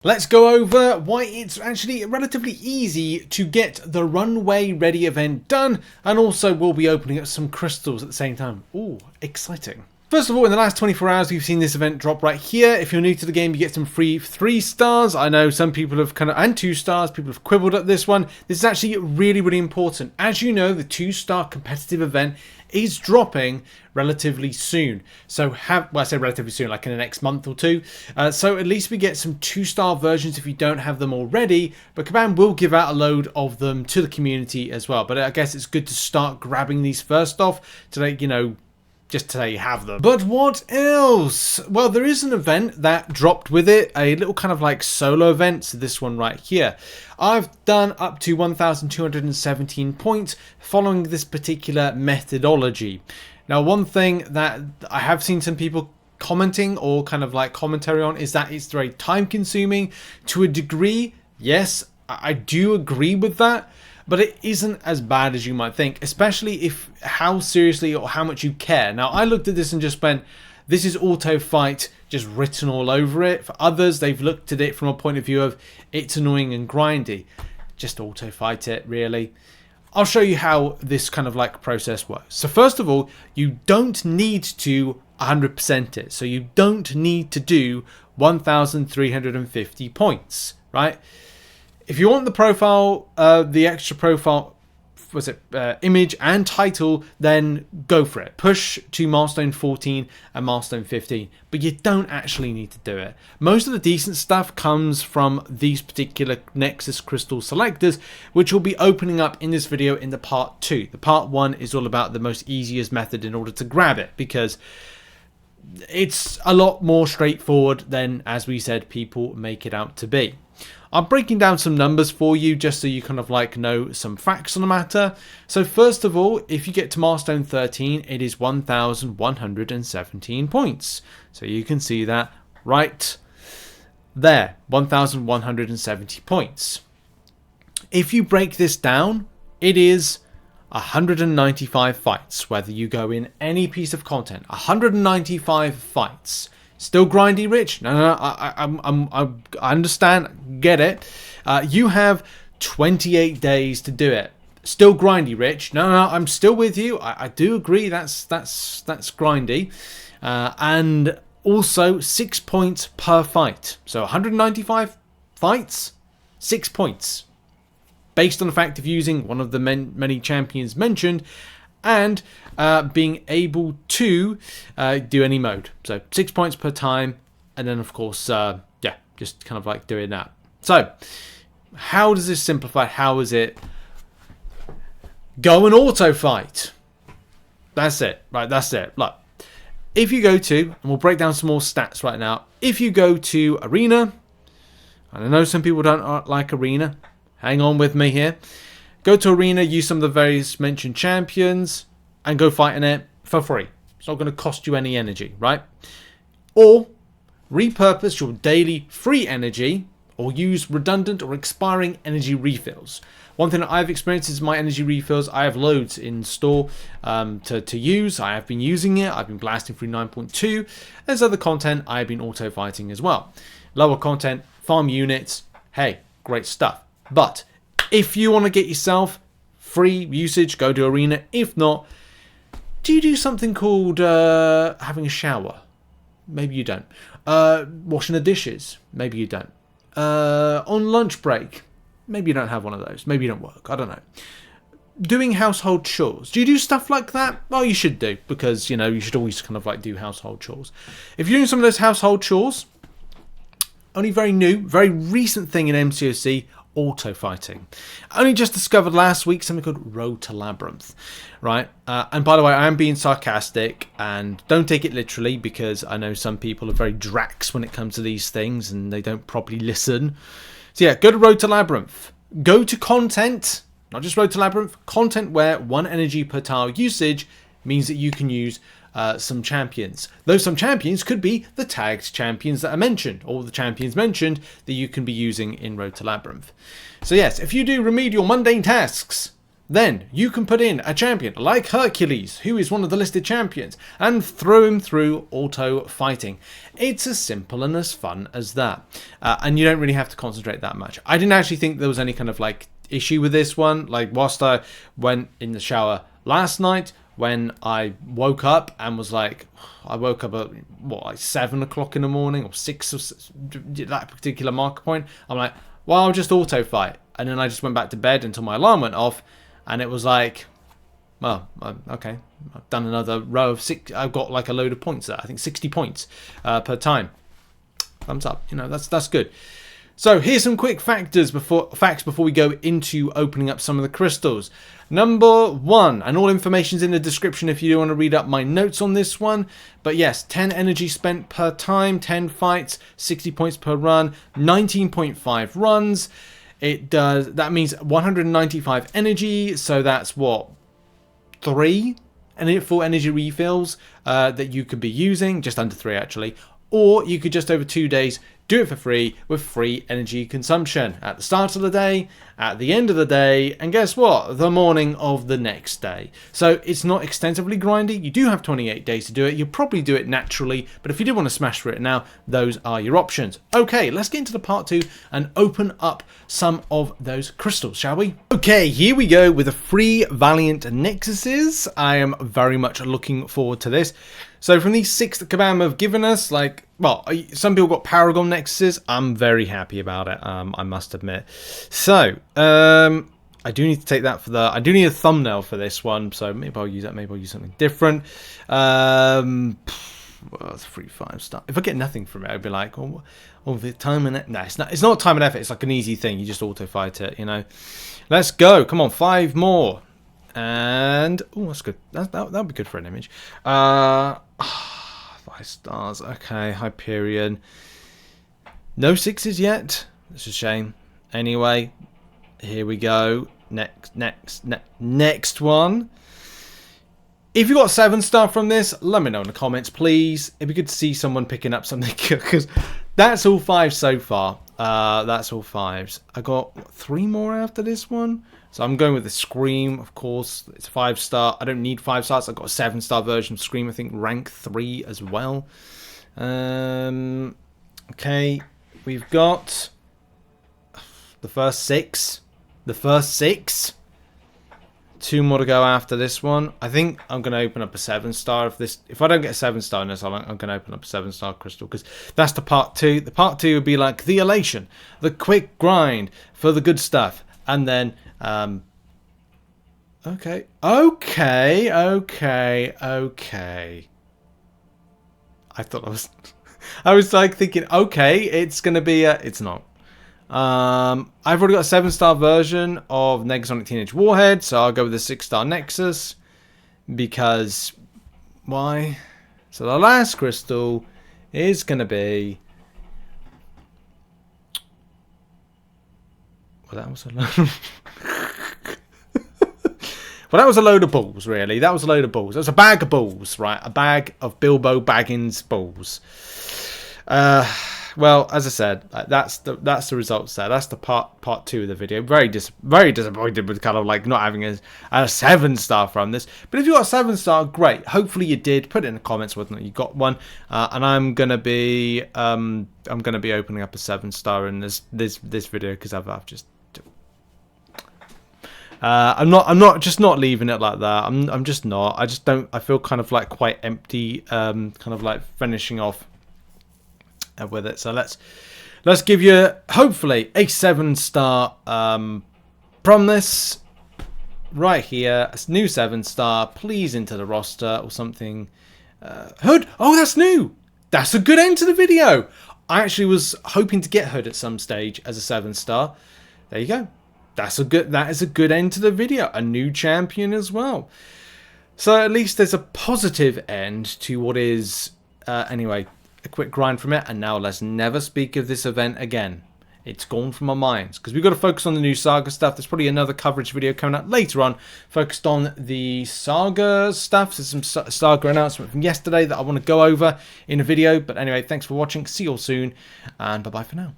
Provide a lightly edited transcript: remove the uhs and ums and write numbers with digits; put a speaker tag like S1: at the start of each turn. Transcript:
S1: Let's go over why it's actually relatively easy to get the Runway Ready event done, and also we'll be opening up some crystals at the same time. Ooh, exciting. First of all, in the last 24 hours, we've seen this event drop right here. If you're new to the game, you get some free 3 stars. I know some people have and 2 stars, people have quibbled at this one. This is actually really, really important. As you know, the 2-star competitive event is dropping relatively soon. So I say relatively soon, like in the next month or 2. So at least we get some 2-star versions if you don't have them already. But Kabam will give out a load of them to the community as well. But I guess it's good to start grabbing these first off to, like, you know, just to say you have them. But what else? Well, there is an event that dropped with it, a little kind of like solo event. So this one right here. I've done up to 1,217 points following this particular methodology. Now, one thing that I have seen some people commenting or kind of like commentary on is that it's very time consuming to a degree. Yes, I do agree with that. But it isn't as bad as you might think, especially if how seriously or how much you care. Now, I looked at this and just went, this is auto fight just written all over it. For others, they've looked at it from a point of view of it's annoying and grindy. Just auto fight it, really. I'll show you how this kind of like process works. So first of all, you don't need to 100% it. So you don't need to do 1,350 points, right? If you want the profile, the extra profile, image and title, then go for it. Push to milestone 14 and milestone 15, but you don't actually need to do it. Most of the decent stuff comes from these particular Nexus crystal selectors, which we'll be opening up in this video in the part 2. The part 1 is all about the most easiest method in order to grab it, because it's a lot more straightforward than, as we said, people make it out to be. I'm breaking down some numbers for you just so you kind of like know some facts on the matter. So first of all, if you get to milestone 13, it is 1,117 points. So you can see that right there, 1,170 points. If you break this down, it is 195 fights, whether you go in any piece of content. 195 fights. Still grindy rich? No, I understand, get it. You have 28 days to do it. Still grindy rich? No, I'm still with you. I do agree. That's grindy, and also 6 points per fight. So 195 fights, 6 points, based on the fact of using one of the many champions mentioned, and being able to do any mode. So 6 points per time, and then of course, yeah, just kind of like doing that. So how does this simplify? How is it? Go and auto fight. That's it, right? That's it. Look, if you go to, and we'll break down some more stats right now. If you go to Arena, and I know some people don't like Arena, hang on with me here. Go to Arena, use some of the various mentioned champions, and go fight in it for free. It's not going to cost you any energy, right? Or repurpose your daily free energy, or use redundant or expiring energy refills. One thing that I've experienced is my energy refills. I have loads in store to use. I have been using it. I've been blasting through 9.2. There's other content I've been auto fighting as well. Lower content, farm units. Hey, great stuff. But if you want to get yourself free usage, go to Arena. If not, do you do something called having a shower? Maybe you don't. Washing the dishes? Maybe you don't. On lunch break? Maybe you don't have one of those. Maybe you don't work. I don't know. Doing household chores. Do you do stuff like that? Well, you should do, because, you know, you should always kind of like do household chores. If you're doing some of those household chores, only very new, very recent thing in MCOC, auto fighting. I only just discovered last week something called Road to Labyrinth, right? And by the way, I am being sarcastic, and don't take it literally, because I know some people are very Drax when it comes to these things and they don't properly listen. So yeah, go to Road to Labyrinth. Go to content, not just Road to Labyrinth, content where 1 energy per tile usage means that you can use some champions. Those some champions could be the tagged champions that are mentioned, or the champions mentioned that you can be using in Road to Labyrinth. So yes, if you do remedial mundane tasks, then you can put in a champion like Hercules, who is one of the listed champions, and throw him through auto fighting. It's as simple and as fun as that. And you don't really have to concentrate that much. I didn't actually think there was any kind of like issue with this one. Like whilst I went in the shower last night, when I woke up and was like, I woke up at what, like 7 o'clock in the morning or 6 or that particular marker point. I'm like, well, I'll just auto fight. And then I just went back to bed until my alarm went off. And it was like, well, okay, I've done another row of 6. I've got like a load of points there. I think 60 points per time. Thumbs up. You know, that's good. So here's some quick facts before we go into opening up some of the crystals. Number 1, and all information's in the description if you do want to read up my notes on this one. But yes, 10 energy spent per time, 10 fights, 60 points per run, 19.5 runs. That means 195 energy, so that's what, 3 full energy refills that you could be using, just under 3 actually. Or you could just over 2 days do it for free with free energy consumption at the start of the day, at the end of the day, and guess what? The morning of the next day. So it's not extensively grindy. You do have 28 days to do it. You'll probably do it naturally, but if you do want to smash for it now, those are your options. Okay, let's get into the part 2 and open up some of those crystals, shall we? Okay, here we go with the free Valiant Nexuses. I am very much looking forward to this. So from these 6 that Kabam have given us, like, well, some people got Paragon Nexuses. I'm very happy about it, I must admit. So, I do need to take that for the... I do need a thumbnail for this one, so maybe I'll use that. Maybe I'll use something different. Well, it's 3 5-star. If I get nothing from it, I'd be like, oh the time and... No, it's not time and effort. It's like an easy thing. You just auto-fight it, you know. Let's go. Come on, 5 more. And... oh, that's good. That'll be good for an image. 5 stars. Okay, Hyperion. No 6s yet. It's a shame. Anyway, here we go. Next one. If you got 7-star from this, let me know in the comments, please. It'd be good to see someone picking up something, because that's all 5 so far. That's all 5s. I got 3 more after this one. So I'm going with the Scream, of course. It's 5-star. I don't need 5 stars. I've got a 7-star version of Scream. I think rank 3 as well. Okay, we've got the first 6. The first 6. 2 more to go after this one. I think I'm going to open up a 7-star if this. If I don't get a 7-star in this, I'm going to open up a 7-star crystal, because that's the part 2. The part 2 would be like the elation, the quick grind for the good stuff, and then. Okay. I thought I was like thinking, okay, it's gonna be it's not. I've already got a 7-star version of Negasonic Teenage Warhead, so I'll go with the 6-star Nexus, because why? So the last crystal is gonna be, well, that was a load. Well, that was a load of balls, really. That was a load of balls. That was a bag of balls, right? A bag of Bilbo Baggins balls. Well, as I said, that's the results there. That's the part 2 of the video. Very disappointed with kind of like not having a 7-star from this. But if you got a 7-star, great. Hopefully you did. Put it in the comments whether or not you got one. And I'm gonna be opening up a 7-star in this video, because I've just. I'm not leaving it like that. I'm just not. I just don't. I feel kind of like quite empty. Kind of like finishing off with it. So let's give you hopefully a 7-star from this right here. A new 7-star. Please into the roster or something. Hood. Oh, that's new. That's a good end to the video. I actually was hoping to get Hood at some stage as a 7-star. There you go. That is a good end to the video. A new champion as well. So at least there's a positive end to what is, anyway, a quick grind from it. And now let's never speak of this event again. It's gone from our minds, because we've got to focus on the new Saga stuff. There's probably another coverage video coming out later on focused on the Saga stuff. There's some Saga announcement from yesterday that I want to go over in a video. But anyway, thanks for watching. See you all soon, and bye-bye for now.